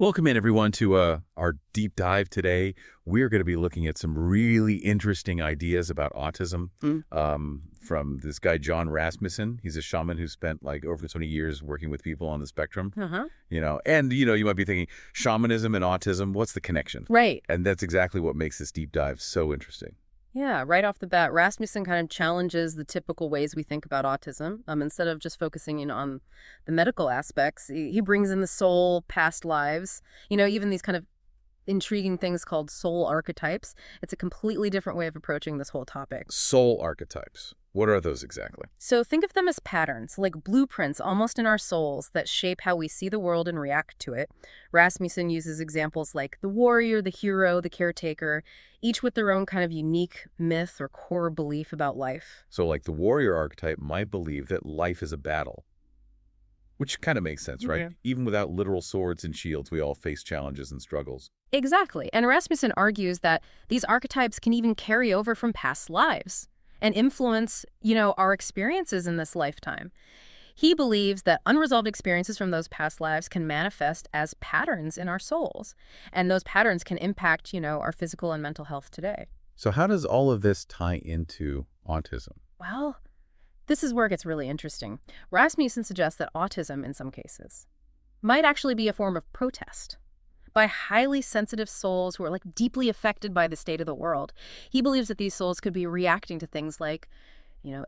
Welcome in, everyone, to our deep dive today. We're going to be looking at some really interesting ideas about autism from this guy, Jon Rasmussen. He's a shaman who spent like over 20 years working with people on the spectrum. You might be thinking, shamanism and autism, what's the connection? Right. And that's exactly what makes this deep dive so interesting. Yeah, right off the bat, Rasmussen kind of challenges the typical ways we think about autism. Instead of just focusing in on the medical aspects, he brings in the soul, past lives, even these kind of intriguing things called soul archetypes. It's a completely different way of approaching this whole topic. Soul archetypes. What are those exactly? So think of them as patterns, like blueprints almost in our souls that shape how we see the world and react to it. Rasmussen uses examples like the warrior, the hero, the caretaker, each with their own kind of unique myth or core belief about life. So like the warrior archetype might believe that life is a battle, which kind of makes sense, right? Yeah. Even without literal swords and shields, we all face challenges and struggles. Exactly. And Rasmussen argues that these archetypes can even carry over from past lives and influence, our experiences in this lifetime. He believes that unresolved experiences from those past lives can manifest as patterns in our souls, and those patterns can impact, our physical and mental health today. So how does all of this tie into autism? Well, this is where it gets really interesting. Rasmussen suggests that autism, in some cases, might actually be a form of protest by highly sensitive souls who are deeply affected by the state of the world. He believes that these souls could be reacting to things like,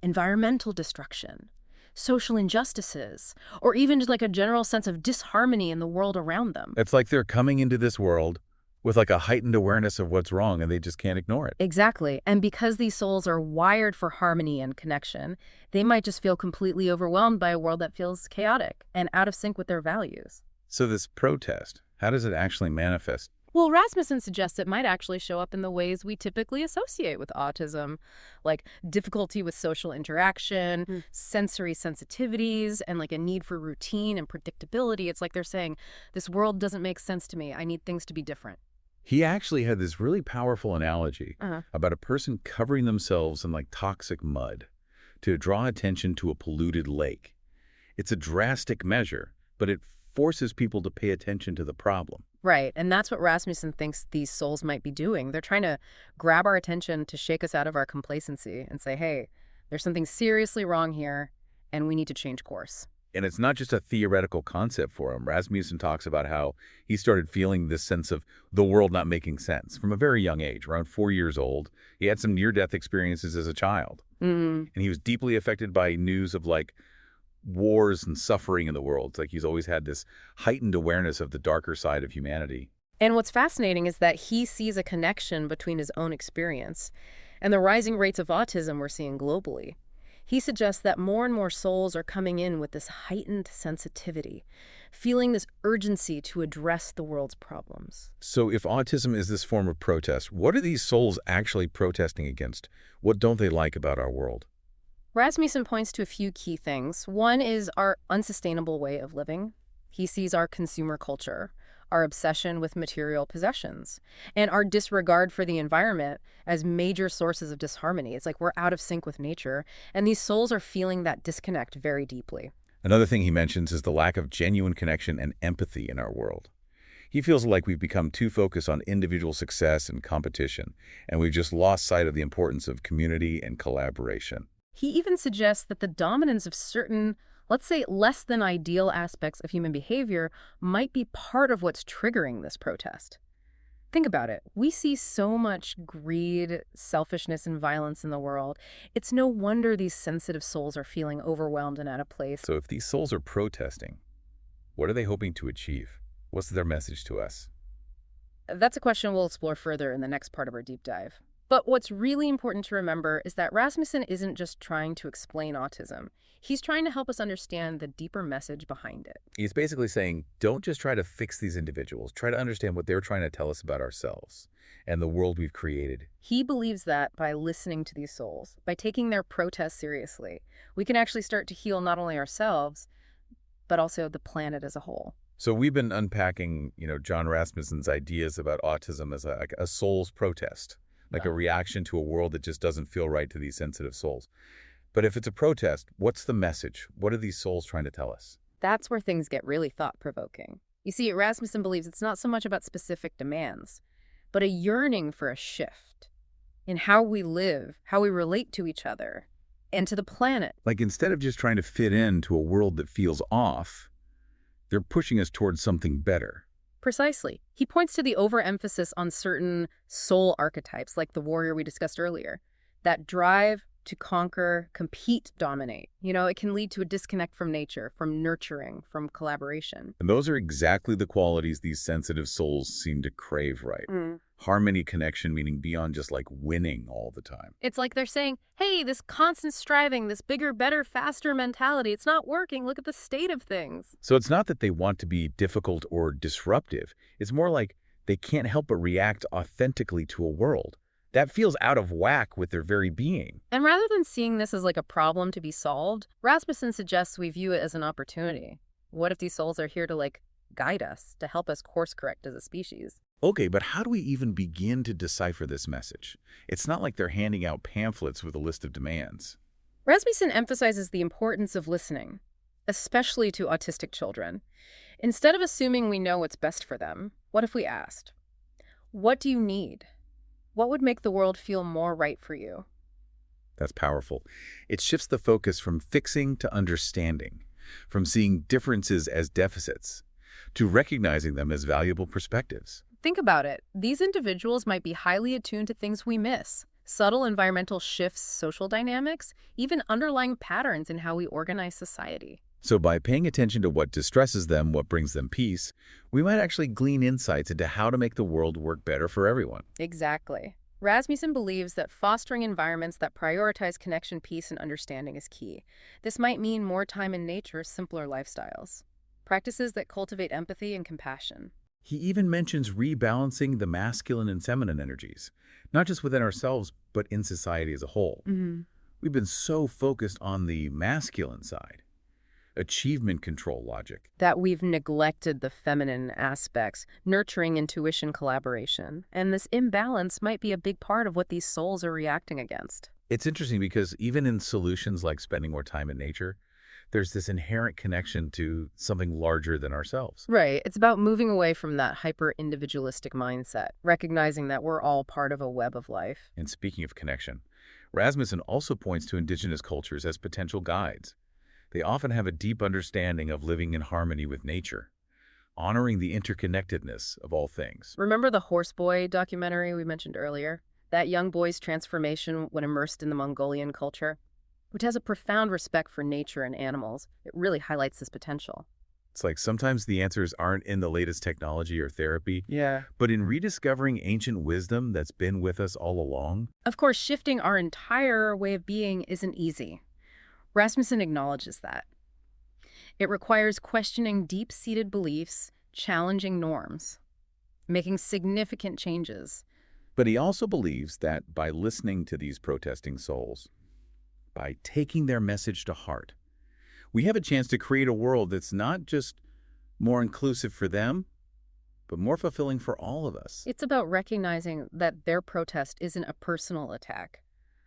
environmental destruction, social injustices, or even just a general sense of disharmony in the world around them. It's like they're coming into this world with a heightened awareness of what's wrong and they just can't ignore it. Exactly. And because these souls are wired for harmony and connection, they might just feel completely overwhelmed by a world that feels chaotic and out of sync with their values. So this protest, how does it actually manifest? Well, Rasmussen suggests it might actually show up in the ways we typically associate with autism, like difficulty with social interaction, sensory sensitivities, and a need for routine and predictability. It's like they're saying, this world doesn't make sense to me. I need things to be different. He actually had this really powerful analogy about a person covering themselves in toxic mud to draw attention to a polluted lake. It's a drastic measure, but it forces people to pay attention to the problem. Right, and that's what Rasmussen thinks these souls might be doing. They're trying to grab our attention to shake us out of our complacency and say, hey, there's something seriously wrong here, and we need to change course. And it's not just a theoretical concept for him. Rasmussen talks about how he started feeling this sense of the world not making sense from a very young age, around 4 years old. He had some near-death experiences as a child. And he was deeply affected by news of wars and suffering in the world. It's like he's always had this heightened awareness of the darker side of humanity. And what's fascinating is that he sees a connection between his own experience and the rising rates of autism we're seeing globally. He suggests that more and more souls are coming in with this heightened sensitivity, feeling this urgency to address the world's problems. So if autism is this form of protest, what are these souls actually protesting against? What don't they like about our world? Rasmussen points to a few key things. One is our unsustainable way of living. He sees our consumer culture, our obsession with material possessions, and our disregard for the environment as major sources of disharmony. It's like we're out of sync with nature, and these souls are feeling that disconnect very deeply. Another thing he mentions is the lack of genuine connection and empathy in our world. He feels like we've become too focused on individual success and competition, and we've just lost sight of the importance of community and collaboration. He even suggests that the dominance of certain, let's say, less than ideal aspects of human behavior might be part of what's triggering this protest. Think about it. We see so much greed, selfishness, and violence in the world. It's no wonder these sensitive souls are feeling overwhelmed and out of place. So if these souls are protesting, what are they hoping to achieve? What's their message to us? That's a question we'll explore further in the next part of our deep dive. But what's really important to remember is that Rasmussen isn't just trying to explain autism. He's trying to help us understand the deeper message behind it. He's basically saying, don't just try to fix these individuals. Try to understand what they're trying to tell us about ourselves and the world we've created. He believes that by listening to these souls, by taking their protests seriously, we can actually start to heal not only ourselves, but also the planet as a whole. So we've been unpacking, Jon Rasmussen's ideas about autism as a soul's protest. A reaction to a world that just doesn't feel right to these sensitive souls. But if it's a protest, what's the message? What are these souls trying to tell us? That's where things get really thought-provoking. You see, Rasmussen believes it's not so much about specific demands, but a yearning for a shift in how we live, how we relate to each other, and to the planet. Like instead of just trying to fit into a world that feels off, they're pushing us towards something better. Precisely. He points to the overemphasis on certain soul archetypes, like the warrior we discussed earlier, that drive to conquer, compete, dominate. It can lead to a disconnect from nature, from nurturing, from collaboration. And those are exactly the qualities these sensitive souls seem to crave, right? Harmony, connection, meaning beyond just like winning all the time. It's like they're saying, hey, this constant striving, this bigger, better, faster mentality, it's not working. Look at the state of things. So it's not that they want to be difficult or disruptive. It's more like they can't help but react authentically to a world that feels out of whack with their very being. And rather than seeing this as like a problem to be solved, Rasmussen suggests we view it as an opportunity. What if these souls are here to guide us, to help us course correct as a species? Okay, but how do we even begin to decipher this message? It's not like they're handing out pamphlets with a list of demands. Rasmussen emphasizes the importance of listening, especially to autistic children. Instead of assuming we know what's best for them, what if we asked, what do you need? What would make the world feel more right for you? That's powerful. It shifts the focus from fixing to understanding, from seeing differences as deficits, to recognizing them as valuable perspectives. Think about it. These individuals might be highly attuned to things we miss. Subtle environmental shifts, social dynamics, even underlying patterns in how we organize society. So by paying attention to what distresses them, what brings them peace, we might actually glean insights into how to make the world work better for everyone. Exactly. Rasmussen believes that fostering environments that prioritize connection, peace, and understanding is key. This might mean more time in nature, simpler lifestyles, practices that cultivate empathy and compassion. He even mentions rebalancing the masculine and feminine energies, not just within ourselves, but in society as a whole. We've been so focused on the masculine side, achievement control logic, That we've neglected the feminine aspects, nurturing intuition, collaboration. And this imbalance might be a big part of what these souls are reacting against. It's interesting because even in solutions like spending more time in nature, there's this inherent connection to something larger than ourselves. Right. It's about moving away from that hyper-individualistic mindset, recognizing that we're all part of a web of life. And speaking of connection, Rasmussen also points to indigenous cultures as potential guides. They often have a deep understanding of living in harmony with nature, honoring the interconnectedness of all things. Remember the Horse Boy documentary we mentioned earlier? That young boy's transformation when immersed in the Mongolian culture, which has a profound respect for nature and animals. It really highlights this potential. It's like sometimes the answers aren't in the latest technology or therapy, Yeah. but in rediscovering ancient wisdom that's been with us all along. Of course, shifting our entire way of being isn't easy. Rasmussen acknowledges that. It requires questioning deep-seated beliefs, challenging norms, making significant changes. But he also believes that by listening to these protesting souls, by taking their message to heart, we have a chance to create a world that's not just more inclusive for them, but more fulfilling for all of us. It's about recognizing that their protest isn't a personal attack,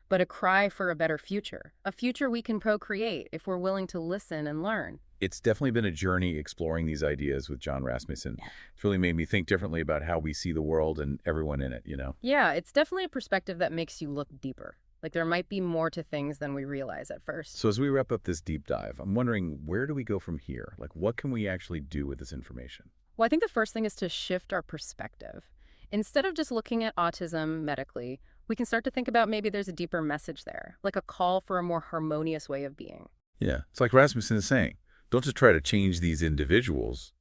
but a cry for a better future, a future we can procreate if we're willing to listen and learn. It's definitely been a journey exploring these ideas with Jon Rasmussen. It's really made me think differently about how we see the world and everyone in it. Yeah, it's definitely a perspective that makes you look deeper. Like there might be more to things than we realize at first. So as we wrap up this deep dive, I'm wondering, where do we go from here? Like, what can we actually do with this information? Well, I think the first thing is to shift our perspective. Instead of just looking at autism medically, we can start to think about maybe there's a deeper message there, like a call for a more harmonious way of being. Yeah, it's like Rasmussen is saying, don't just try to change these individuals,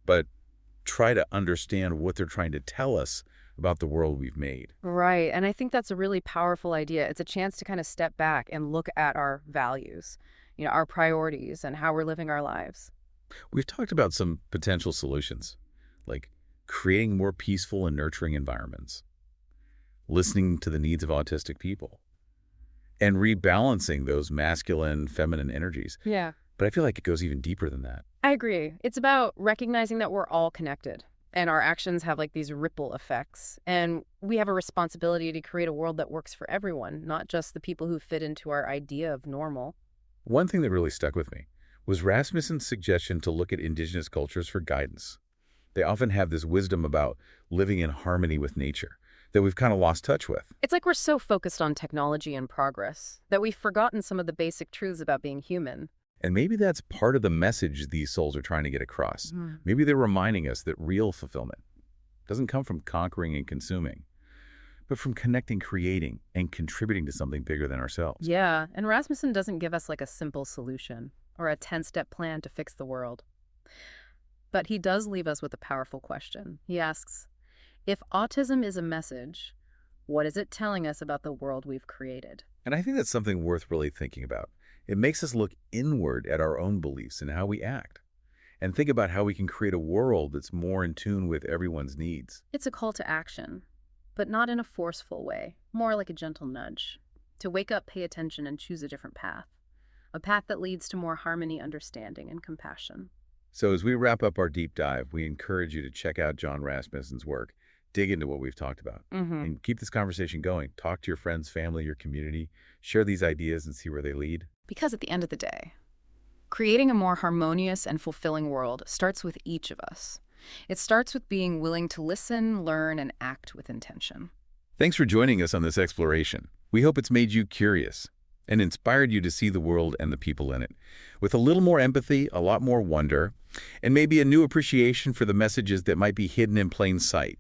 but try to understand what they're trying to tell us about the world we've made. Right, and I think that's a really powerful idea. It's a chance to kind of step back and look at our values, our priorities and how we're living our lives. We've talked about some potential solutions, like creating more peaceful and nurturing environments, listening to the needs of autistic people, and rebalancing those masculine, feminine energies. Yeah. But I feel like it goes even deeper than that. I agree. It's about recognizing that we're all connected and our actions have these ripple effects. And we have a responsibility to create a world that works for everyone, not just the people who fit into our idea of normal. One thing that really stuck with me was Rasmussen's suggestion to look at indigenous cultures for guidance. They often have this wisdom about living in harmony with nature that we've kind of lost touch with. It's like we're so focused on technology and progress that we've forgotten some of the basic truths about being human. And maybe that's part of the message these souls are trying to get across. Mm. Maybe they're reminding us that real fulfillment doesn't come from conquering and consuming, but from connecting, creating, and contributing to something bigger than ourselves. Yeah, and Rasmussen doesn't give us like a simple solution or a 10-step plan to fix the world. But he does leave us with a powerful question. He asks, if autism is a message, what is it telling us about the world we've created? And I think that's something worth really thinking about. It makes us look inward at our own beliefs and how we act, and think about how we can create a world that's more in tune with everyone's needs. It's a call to action, but not in a forceful way, more like a gentle nudge. To wake up, pay attention, and choose a different path. A path that leads to more harmony, understanding, and compassion. So as we wrap up our deep dive, we encourage you to check out Jon Rasmussen's work, dig into what we've talked about, and keep this conversation going. Talk to your friends, family, your community, share these ideas and see where they lead. Because at the end of the day, creating a more harmonious and fulfilling world starts with each of us. It starts with being willing to listen, learn, and act with intention. Thanks for joining us on this exploration. We hope it's made you curious and inspired you to see the world and the people in it with a little more empathy, a lot more wonder, and maybe a new appreciation for the messages that might be hidden in plain sight.